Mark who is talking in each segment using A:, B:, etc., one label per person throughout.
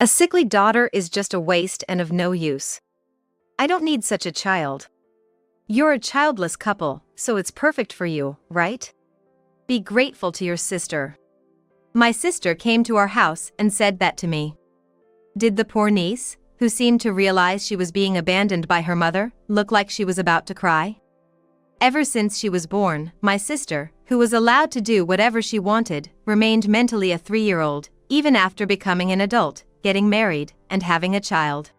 A: A sickly daughter is just a waste and of no use. I don't need such a child. You're a childless couple, so it's perfect for you, right? Be grateful to your sister. My sister came to our house and said that to me. Did the poor niece, who seemed to realize she was being abandoned by her mother, look like she was about to cry? Ever since she was born, my sister, who was allowed to do whatever she wanted, remained mentally a 3-year-old, even after becoming an adult, getting married, and having a child.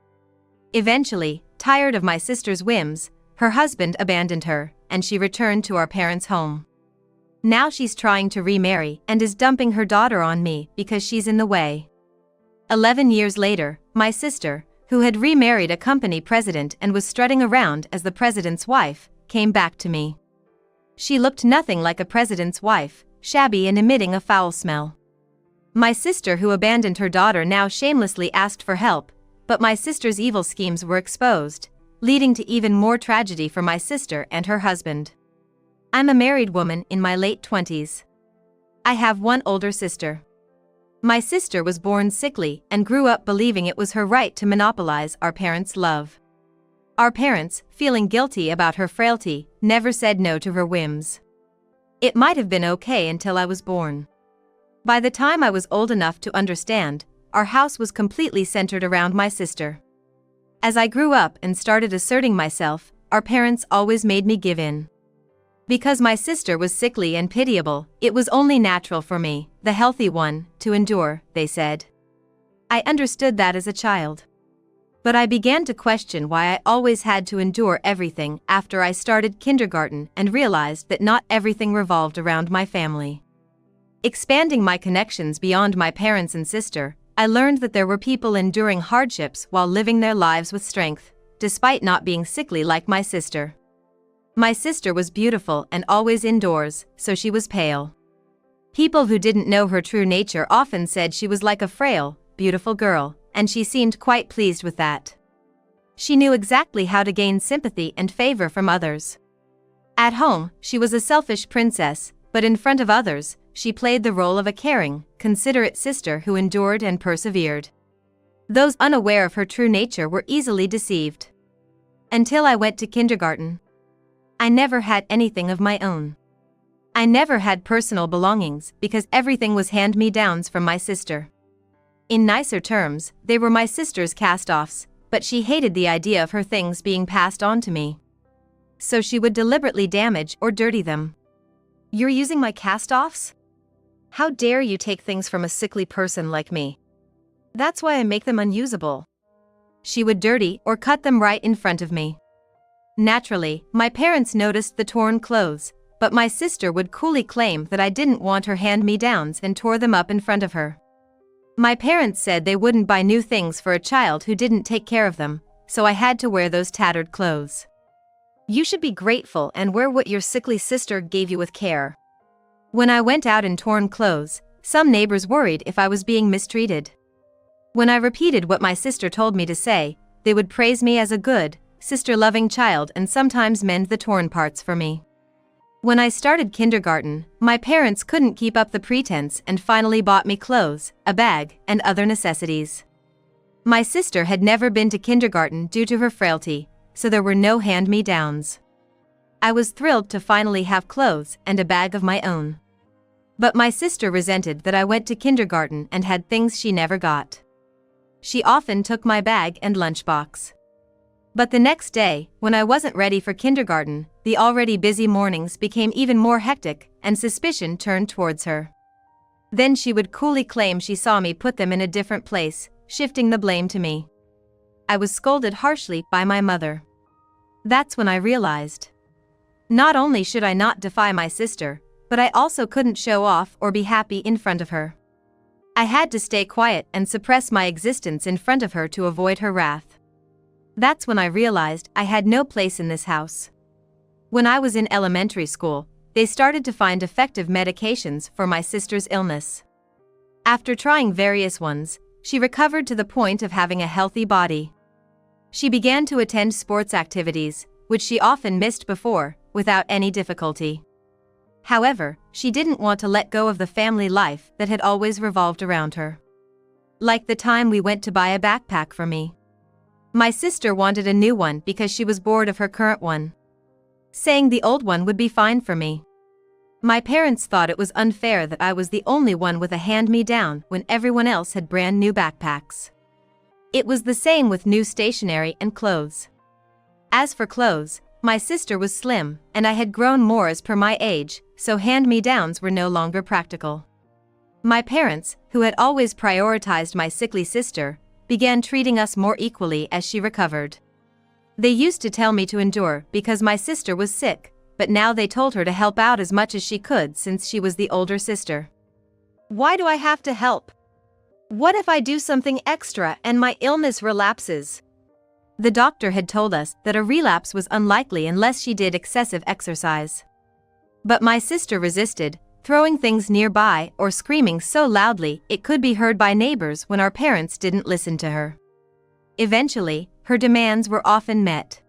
A: Eventually, tired of my sister's whims, her husband abandoned her, and she returned to our parents' home. Now she's trying to remarry and is dumping her daughter on me because she's in the way. 11 years later, my sister, who had remarried a company president and was strutting around as the president's wife, came back to me. She looked nothing like a president's wife, shabby and emitting a foul smell. My sister who abandoned her daughter now shamelessly asked for help, but my sister's evil schemes were exposed, leading to even more tragedy for my sister and her husband. I'm a married woman in my late 20s. I have one older sister. My sister was born sickly and grew up believing it was her right to monopolize our parents' love. Our parents, feeling guilty about her frailty, never said no to her whims. It might have been okay until I was born. By the time I was old enough to understand, our house was completely centered around my sister. As I grew up and started asserting myself, our parents always made me give in. Because my sister was sickly and pitiable, it was only natural for me, the healthy one, to endure, they said. I understood that as a child. But I began to question why I always had to endure everything after I started kindergarten and realized that not everything revolved around my family. Expanding my connections beyond my parents and sister, I learned that there were people enduring hardships while living their lives with strength, despite not being sickly like my sister. My sister was beautiful and always indoors, so she was pale. People who didn't know her true nature often said she was like a frail, beautiful girl, and she seemed quite pleased with that. She knew exactly how to gain sympathy and favor from others. At home, she was a selfish princess, but in front of others, she played the role of a caring, considerate sister who endured and persevered. Those unaware of her true nature were easily deceived. Until I went to kindergarten. I never had anything of my own. I never had personal belongings because everything was hand-me-downs from my sister. In nicer terms, they were my sister's cast-offs, but she hated the idea of her things being passed on to me. So she would deliberately damage or dirty them. You're using my cast-offs? How dare you take things from a sickly person like me? That's why I make them unusable. She would dirty or cut them right in front of me. Naturally, my parents noticed the torn clothes, but my sister would coolly claim that I didn't want her hand-me-downs and tore them up in front of her. My parents said they wouldn't buy new things for a child who didn't take care of them, so I had to wear those tattered clothes. You should be grateful and wear what your sickly sister gave you with care. When I went out in torn clothes, some neighbors worried if I was being mistreated. When I repeated what my sister told me to say, they would praise me as a good, sister-loving child and sometimes mend the torn parts for me. When I started kindergarten, my parents couldn't keep up the pretense and finally bought me clothes, a bag, and other necessities. My sister had never been to kindergarten due to her frailty, so there were no hand-me-downs. I was thrilled to finally have clothes and a bag of my own. But my sister resented that I went to kindergarten and had things she never got. She often took my bag and lunchbox. But the next day, when I wasn't ready for kindergarten, the already busy mornings became even more hectic, and suspicion turned towards her. Then she would coolly claim she saw me put them in a different place, shifting the blame to me. I was scolded harshly by my mother. That's when I realized. Not only should I not defy my sister, but I also couldn't show off or be happy in front of her. I had to stay quiet and suppress my existence in front of her to avoid her wrath. That's when I realized I had no place in this house. When I was in elementary school, they started to find effective medications for my sister's illness. After trying various ones, she recovered to the point of having a healthy body. She began to attend sports activities, which she often missed before, without any difficulty. However, she didn't want to let go of the family life that had always revolved around her. Like the time we went to buy a backpack for me. My sister wanted a new one because she was bored of her current one, saying the old one would be fine for me. My parents thought it was unfair that I was the only one with a hand-me-down when everyone else had brand new backpacks. It was the same with new stationery and clothes. As for clothes, my sister was slim, and I had grown more as per my age, so hand-me-downs were no longer practical. My parents, who had always prioritized my sickly sister, began treating us more equally as she recovered. They used to tell me to endure because my sister was sick, but now they told her to help out as much as she could since she was the older sister. Why do I have to help? What if I do something extra and my illness relapses? The doctor had told us that a relapse was unlikely unless she did excessive exercise. But my sister resisted, throwing things nearby or screaming so loudly it could be heard by neighbors when our parents didn't listen to her. Eventually, her demands were often met.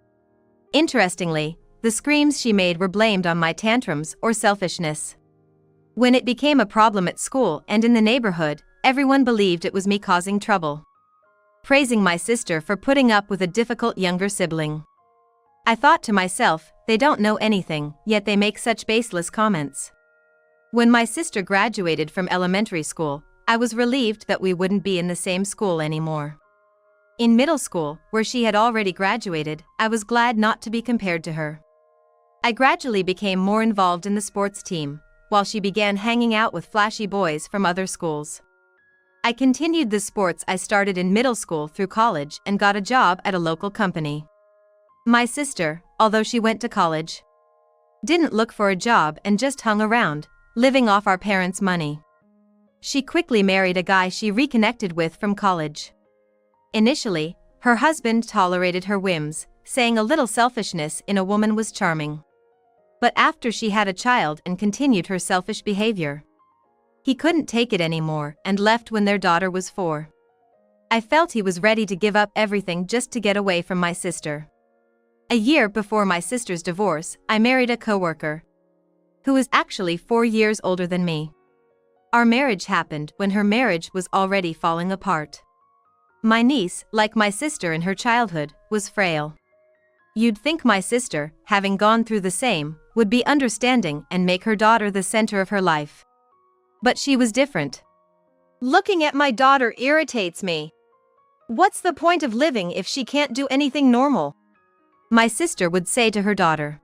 A: Interestingly, the screams she made were blamed on my tantrums or selfishness. When it became a problem at school and in the neighborhood, everyone believed it was me causing trouble, praising my sister for putting up with a difficult younger sibling. I thought to myself, they don't know anything, yet they make such baseless comments. When my sister graduated from elementary school, I was relieved that we wouldn't be in the same school anymore. In middle school, where she had already graduated, I was glad not to be compared to her. I gradually became more involved in the sports team, while she began hanging out with flashy boys from other schools. I continued the sports I started in middle school through college and got a job at a local company. My sister, although she went to college, didn't look for a job and just hung around, living off our parents' money. She quickly married a guy she reconnected with from college. Initially, her husband tolerated her whims, saying a little selfishness in a woman was charming. But after she had a child and continued her selfish behavior, he couldn't take it anymore and left when their daughter was 4. I felt he was ready to give up everything just to get away from my sister. A year before my sister's divorce, I married a coworker who was actually 4 years older than me. Our marriage happened when her marriage was already falling apart. My niece, like my sister in her childhood, was frail. You'd think my sister, having gone through the same, would be understanding and make her daughter the center of her life. But she was different. Looking at my daughter irritates me. What's the point of living if she can't do anything normal? My sister would say to her daughter.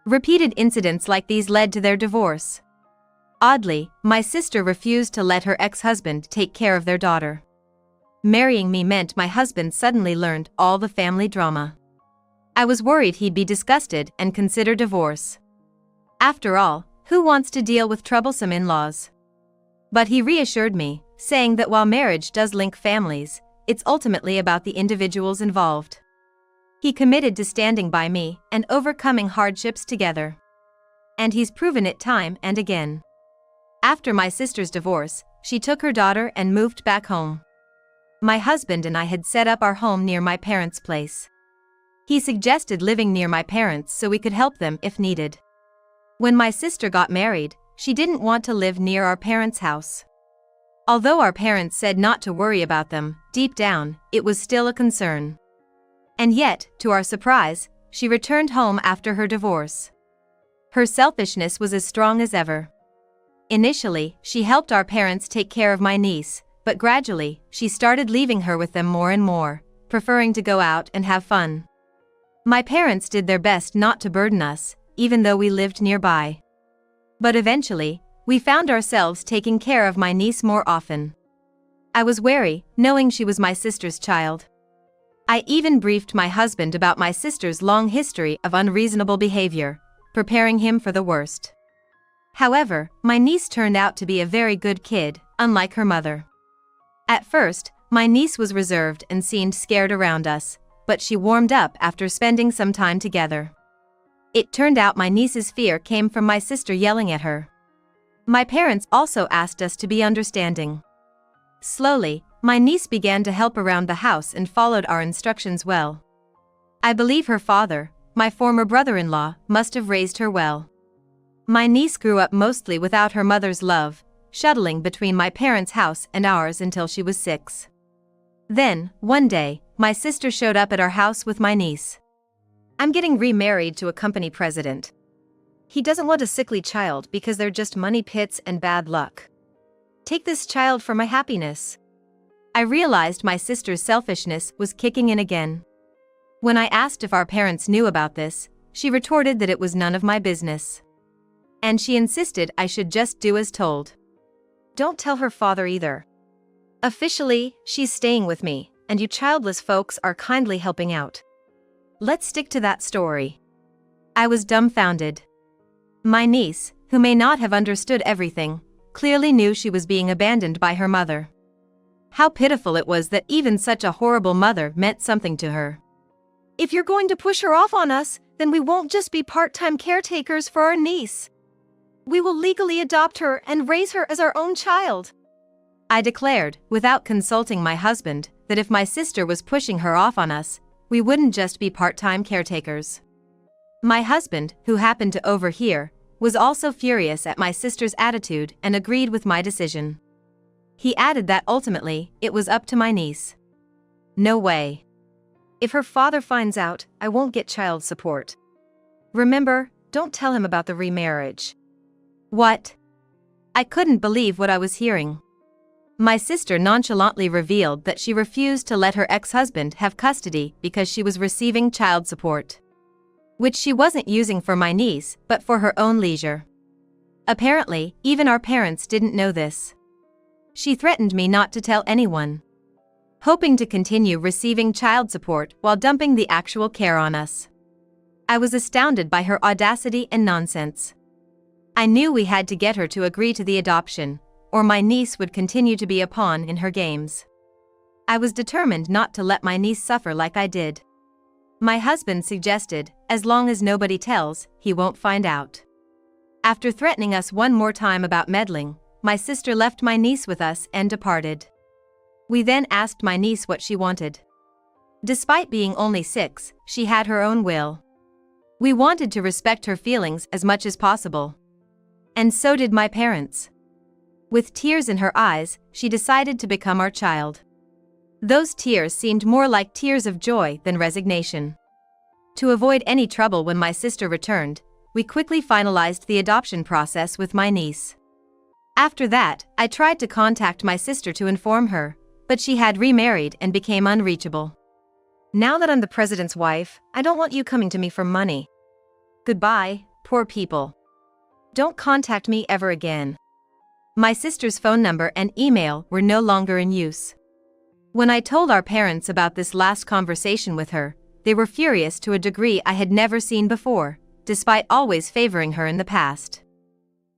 A: Repeated incidents like these led to their divorce. Oddly, my sister refused to let her ex-husband take care of their daughter. Marrying me meant my husband suddenly learned all the family drama. I was worried he'd be disgusted and consider divorce. After all, who wants to deal with troublesome in-laws? But he reassured me, saying that while marriage does link families, it's ultimately about the individuals involved. He committed to standing by me and overcoming hardships together. And he's proven it time and again. After my sister's divorce, she took her daughter and moved back home. My husband and I had set up our home near my parents' place. He suggested living near my parents so we could help them if needed. When my sister got married, she didn't want to live near our parents' house. Although our parents said not to worry about them, deep down, it was still a concern. And yet, to our surprise, she returned home after her divorce. Her selfishness was as strong as ever. Initially, she helped our parents take care of my niece, but gradually, she started leaving her with them more and more, preferring to go out and have fun. My parents did their best not to burden us, even though we lived nearby. But eventually, we found ourselves taking care of my niece more often. I was wary, knowing she was my sister's child. I even briefed my husband about my sister's long history of unreasonable behavior, preparing him for the worst. However, my niece turned out to be a very good kid, unlike her mother. At first, my niece was reserved and seemed scared around us, but she warmed up after spending some time together. It turned out my niece's fear came from my sister yelling at her. My parents also asked us to be understanding. Slowly, my niece began to help around the house and followed our instructions well. I believe her father, my former brother-in-law, must have raised her well. My niece grew up mostly without her mother's love. shuttling between my parents' house and ours until she was 6. Then, one day, my sister showed up at our house with my niece. "I'm getting remarried to a company president. He doesn't want a sickly child because they're just money pits and bad luck. Take this child for my happiness." I realized my sister's selfishness was kicking in again. When I asked if our parents knew about this, she retorted that it was none of my business. And she insisted I should just do as told. "Don't tell her father either. Officially, she's staying with me, and you childless folks are kindly helping out. Let's stick to that story." I was dumbfounded. My niece, who may not have understood everything, clearly knew she was being abandoned by her mother. How pitiful it was that even such a horrible mother meant something to her. "If you're going to push her off on us, then we won't just be part-time caretakers for our niece. We will legally adopt her and raise her as our own child." I declared, without consulting my husband, that if my sister was pushing her off on us, we wouldn't just be part-time caretakers. My husband, who happened to overhear, was also furious at my sister's attitude and agreed with my decision. He added that ultimately, it was up to my niece. "No way. If her father finds out, I won't get child support. Remember, don't tell him about the remarriage." What? I couldn't believe what I was hearing. My sister nonchalantly revealed that she refused to let her ex-husband have custody because she was receiving child support, which she wasn't using for my niece but for her own leisure. Apparently, even our parents didn't know this. She threatened me not to tell anyone, hoping to continue receiving child support while dumping the actual care on us. I was astounded by her audacity and nonsense. I knew we had to get her to agree to the adoption, or my niece would continue to be a pawn in her games. I was determined not to let my niece suffer like I did. My husband suggested, as long as nobody tells, he won't find out. After threatening us one more time about meddling, my sister left my niece with us and departed. We then asked my niece what she wanted. Despite being only 6, she had her own will. We wanted to respect her feelings as much as possible. And so did my parents. With tears in her eyes, she decided to become our child. Those tears seemed more like tears of joy than resignation. To avoid any trouble when my sister returned, we quickly finalized the adoption process with my niece. After that, I tried to contact my sister to inform her, but she had remarried and became unreachable. "Now that I'm the president's wife, I don't want you coming to me for money. Goodbye, poor people. Don't contact me ever again." My sister's phone number and email were no longer in use. When I told our parents about this last conversation with her, they were furious to a degree I had never seen before, despite always favoring her in the past.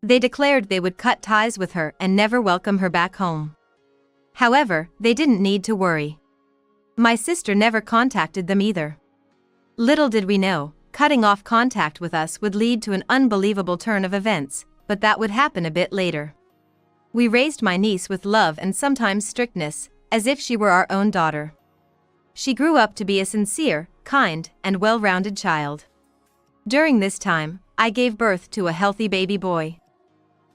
A: They declared they would cut ties with her and never welcome her back home. However, they didn't need to worry. My sister never contacted them either. Little did we know, cutting off contact with us would lead to an unbelievable turn of events, but that would happen a bit later. We raised my niece with love and sometimes strictness, as if she were our own daughter. She grew up to be a sincere, kind, and well-rounded child. During this time, I gave birth to a healthy baby boy.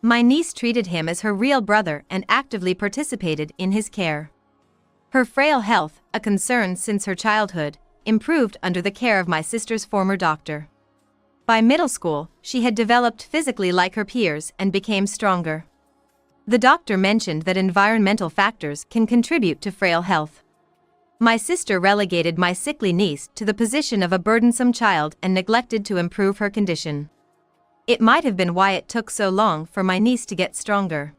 A: My niece treated him as her real brother and actively participated in his care. Her frail health, a concern since her childhood, improved under the care of my sister's former doctor. By middle school, she had developed physically like her peers and became stronger. The doctor mentioned that environmental factors can contribute to frail health. My sister relegated my sickly niece to the position of a burdensome child and neglected to improve her condition. It might have been why it took so long for my niece to get stronger.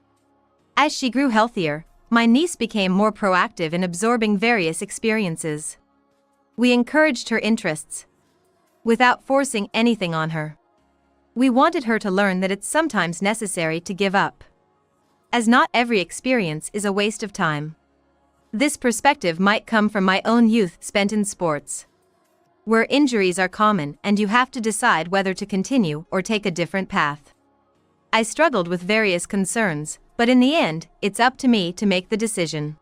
A: As she grew healthier, my niece became more proactive in absorbing various experiences. We encouraged her interests, without forcing anything on her. We wanted her to learn that it's sometimes necessary to give up, as not every experience is a waste of time. This perspective might come from my own youth spent in sports, where injuries are common and you have to decide whether to continue or take a different path. I struggled with various concerns, but in the end, it's up to me to make the decision.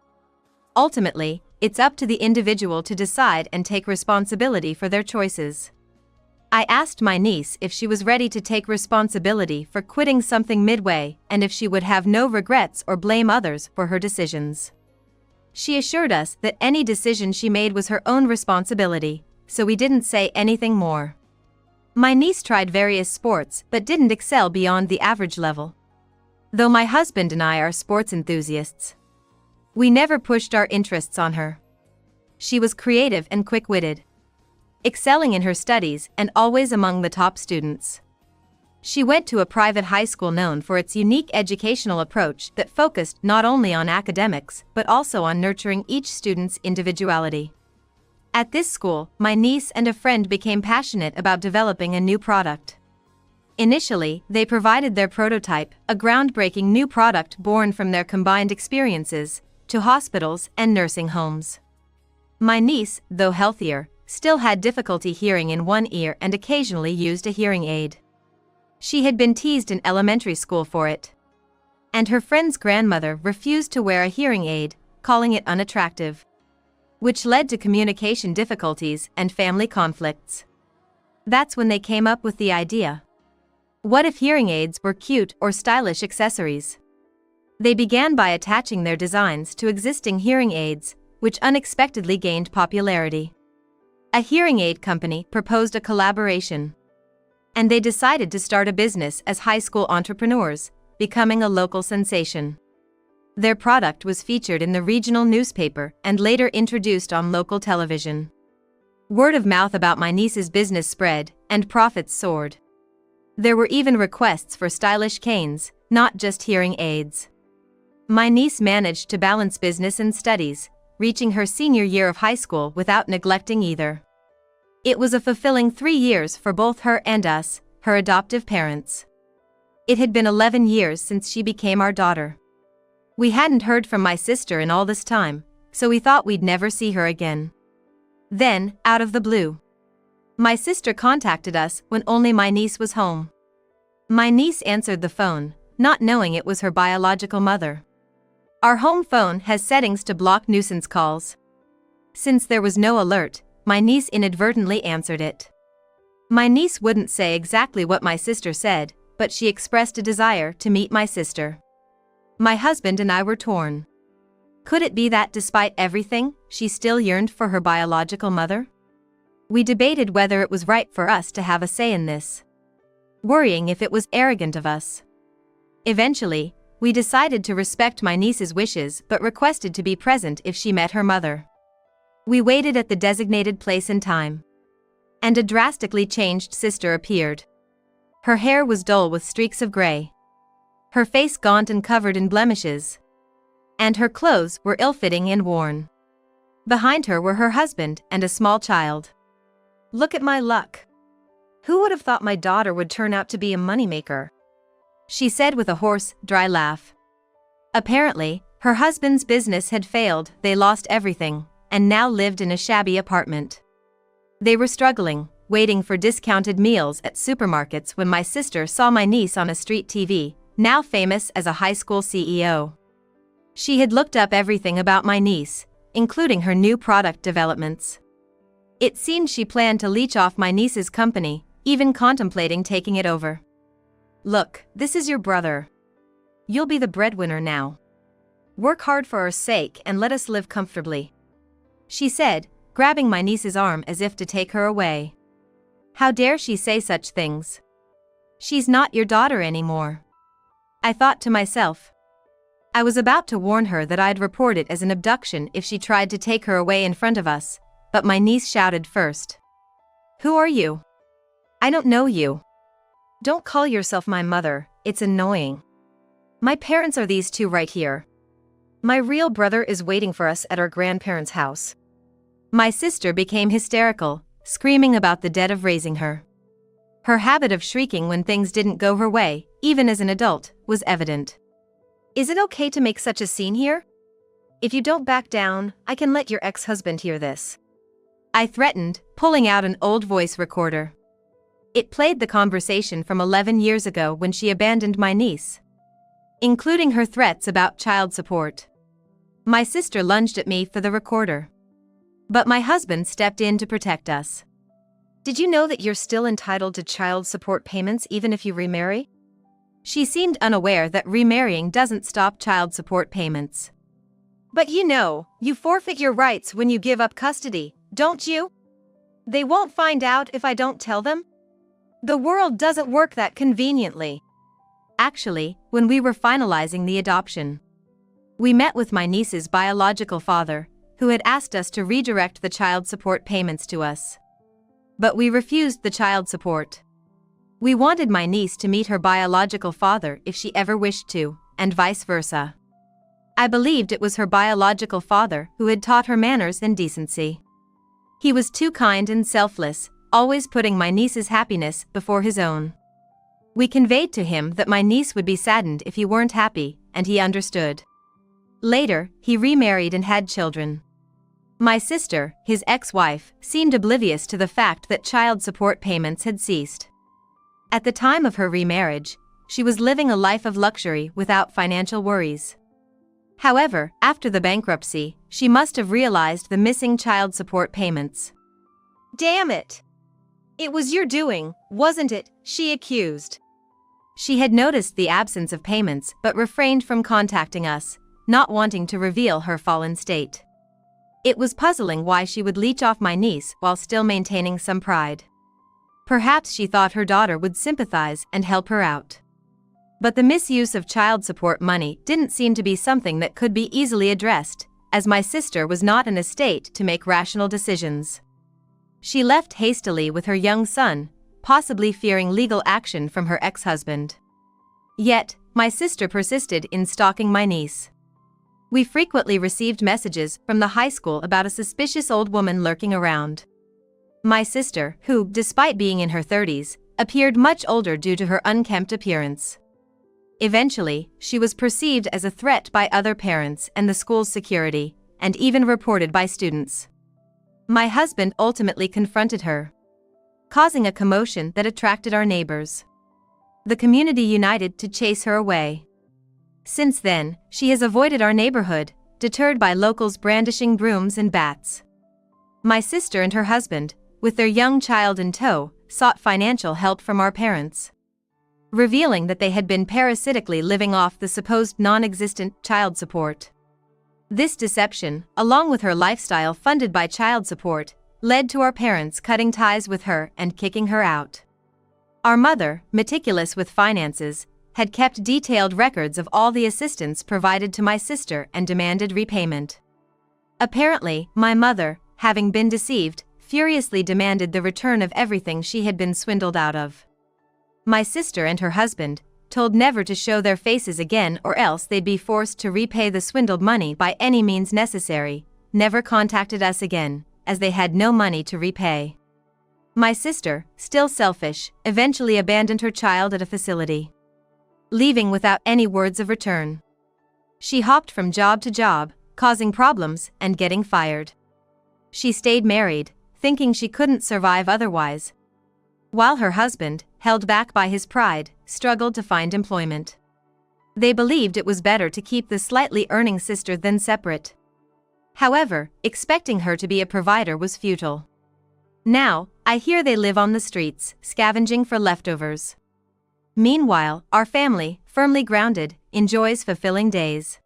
A: Ultimately, it's up to the individual to decide and take responsibility for their choices. I asked my niece if she was ready to take responsibility for quitting something midway and if she would have no regrets or blame others for her decisions. She assured us that any decision she made was her own responsibility, so we didn't say anything more. My niece tried various sports but didn't excel beyond the average level. Though my husband and I are sports enthusiasts, we never pushed our interests on her. She was creative and quick-witted, excelling in her studies and always among the top students. She went to a private high school known for its unique educational approach that focused not only on academics but also on nurturing each student's individuality. At this school, my niece and a friend became passionate about developing a new product. Initially, they provided their prototype, a groundbreaking new product born from their combined experiences, to hospitals and nursing homes. My niece, though healthier, still had difficulty hearing in one ear and occasionally used a hearing aid. She had been teased in elementary school for it, and her friend's grandmother refused to wear a hearing aid, calling it unattractive, which led to communication difficulties and family conflicts. That's when they came up with the idea. What if hearing aids were cute or stylish accessories? They began by attaching their designs to existing hearing aids, which unexpectedly gained popularity. A hearing aid company proposed a collaboration, and they decided to start a business as high school entrepreneurs, becoming a local sensation. Their product was featured in the regional newspaper and later introduced on local television. Word of mouth about my niece's business spread, and profits soared. There were even requests for stylish canes, not just hearing aids. My niece managed to balance business and studies, reaching her senior year of high school without neglecting either. It was a fulfilling 3 years for both her and us, her adoptive parents. It had been 11 years since she became our daughter. We hadn't heard from my sister in all this time, so we thought we'd never see her again. Then, out of the blue, my sister contacted us when only my niece was home. My niece answered the phone, not knowing it was her biological mother. Our home phone has settings to block nuisance calls. Since there was no alert, my niece inadvertently answered it. My niece wouldn't say exactly what my sister said, but she expressed a desire to meet my sister. My husband and I were torn. Could it be that despite everything, she still yearned for her biological mother? We debated whether it was right for us to have a say in this, worrying if it was arrogant of us. Eventually, we decided to respect my niece's wishes but requested to be present if she met her mother. We waited at the designated place and time, and a drastically changed sister appeared. Her hair was dull with streaks of gray, her face gaunt and covered in blemishes, and her clothes were ill-fitting and worn. Behind her were her husband and a small child. "Look at my luck. Who would have thought my daughter would turn out to be a moneymaker?" she said with a hoarse, dry laugh. Apparently, her husband's business had failed, they lost everything, and now lived in a shabby apartment. They were struggling, waiting for discounted meals at supermarkets when my sister saw my niece on a street TV, now famous as a high school CEO. She had looked up everything about my niece, including her new product developments. It seemed she planned to leech off my niece's company, even contemplating taking it over. "Look, this is your brother. You'll be the breadwinner now. Work hard for our sake and let us live comfortably," she said, grabbing my niece's arm as if to take her away. How dare she say such things? She's not your daughter anymore, I thought to myself. I was about to warn her that I'd report it as an abduction if she tried to take her away in front of us, but my niece shouted first. "Who are you? I don't know you. Don't call yourself my mother, it's annoying. My parents are these two right here. My real brother is waiting for us at our grandparents' house." My sister became hysterical, screaming about the debt of raising her. Her habit of shrieking when things didn't go her way, even as an adult, was evident. "Is it okay to make such a scene here? If you don't back down, I can let your ex-husband hear this," I threatened, pulling out an old voice recorder. It played the conversation from 11 years ago when she abandoned my niece, including her threats about child support. My sister lunged at me for the recorder, but my husband stepped in to protect us. Did you know that you're still entitled to child support payments even if you remarry? She seemed unaware that remarrying doesn't stop child support payments. But you forfeit your rights when you give up custody, don't you? They won't find out if I don't tell them? The world doesn't work that conveniently. Actually, when we were finalizing the adoption, we met with my niece's biological father, who had asked us to redirect the child support payments to us. But we refused the child support. We wanted my niece to meet her biological father if she ever wished to, and vice versa. I believed it was her biological father who had taught her manners and decency. He was too kind and selfless, always putting my niece's happiness before his own. We conveyed to him that my niece would be saddened if he weren't happy, and he understood. Later, he remarried and had children. My sister, his ex-wife, seemed oblivious to the fact that child support payments had ceased. At the time of her remarriage, she was living a life of luxury without financial worries. However, after the bankruptcy, she must have realized the missing child support payments. "Damn it! It was your doing, wasn't it?" she accused. She had noticed the absence of payments but refrained from contacting us, not wanting to reveal her fallen state. It was puzzling why she would leech off my niece while still maintaining some pride. Perhaps she thought her daughter would sympathize and help her out. But the misuse of child support money didn't seem to be something that could be easily addressed, as my sister was not in a state to make rational decisions. She left hastily with her young son, possibly fearing legal action from her ex-husband. Yet, my sister persisted in stalking my niece. We frequently received messages from the high school about a suspicious old woman lurking around. My sister, who, despite being in her 30s, appeared much older due to her unkempt appearance. Eventually, she was perceived as a threat by other parents and the school's security, and even reported by students. My husband ultimately confronted her, causing a commotion that attracted our neighbors. The community united to chase her away. Since then, she has avoided our neighborhood, deterred by locals brandishing brooms and bats. My sister and her husband, with their young child in tow, sought financial help from our parents, revealing that they had been parasitically living off the supposed non-existent child support. This deception, along with her lifestyle funded by child support, led to our parents cutting ties with her and kicking her out. Our mother, meticulous with finances, had kept detailed records of all the assistance provided to my sister and demanded repayment. Apparently, my mother, having been deceived, furiously demanded the return of everything she had been swindled out of. My sister and her husband, told never to show their faces again or else they'd be forced to repay the swindled money by any means necessary, never contacted us again, as they had no money to repay. My sister, still selfish, eventually abandoned her child at a facility, leaving without any words of return. She hopped from job to job, causing problems and getting fired. She stayed married, thinking she couldn't survive otherwise, while her husband, held back by his pride, struggled to find employment. They believed it was better to keep the slightly earning sister than separate. However, expecting her to be a provider was futile. Now, I hear they live on the streets, scavenging for leftovers. Meanwhile, our family, firmly grounded, enjoys fulfilling days.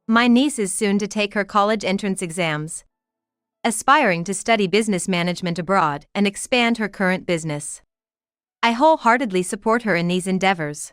A: My niece is soon to take her college entrance exams, aspiring to study business management abroad and expand her current business. I wholeheartedly support her in these endeavors.